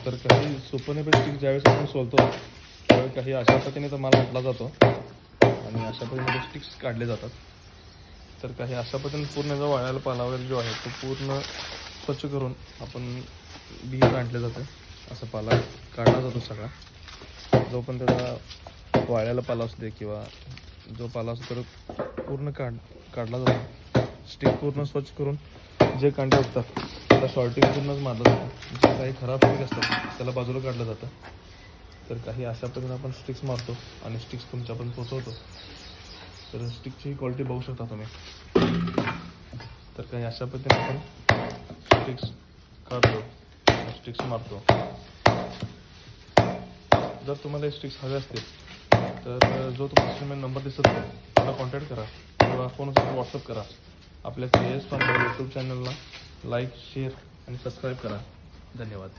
तर काही सुपरनेबल स्टिक ज्यावेळेस आपण सोलतो त्यावेळी काही अशा पद्धतीने तर माल वाटला जातो आणि अशा पद्धतीने स्टिक्स काढले जातात. तर काही अशा पद्धतीने पूर्ण जो वाळायला पाला वगैरे जो आहे तो पूर्ण स्वच्छ करून आपण बी काढले जाते. असा पाला काढला जातो सगळा, जो पण त्याचा वाळ्याला पाला असू दे किंवा जो पाला असतो तर पूर्ण काढला जातो. स्टिक पूर्ण स्वच्छ करून जे कांडे असतात त्याला शॉर्टिंग पूर्णच मारलं जातं. जे काही खराब स्टिक असतात त्याला बाजूला काढलं जातं. तर काही अशा पद्धतीने आपण स्टिक्स मारतो आणि स्टिक्स तुमच्यापर्यंत पोचवतो. तर स्टिकची क्वालिटी बघू शकता तुम्ही. तर काही अशा पद्धतीने आपण स्टिक्स काढतो, स्टिक्स मारतो. जर तुम्हाला स्टिक्स हवे असतील तर जो तुम्हाला स्क्रीनवर नंबर दिसत आहे त्याला कॉन्टॅक्ट करा किंवा फोनवर व्हॉट्सअप करा. आपल्या KS फार्म यूट्यूब चॅनलला लाईक, शेअर आणि सबस्क्राईब करा. धन्यवाद.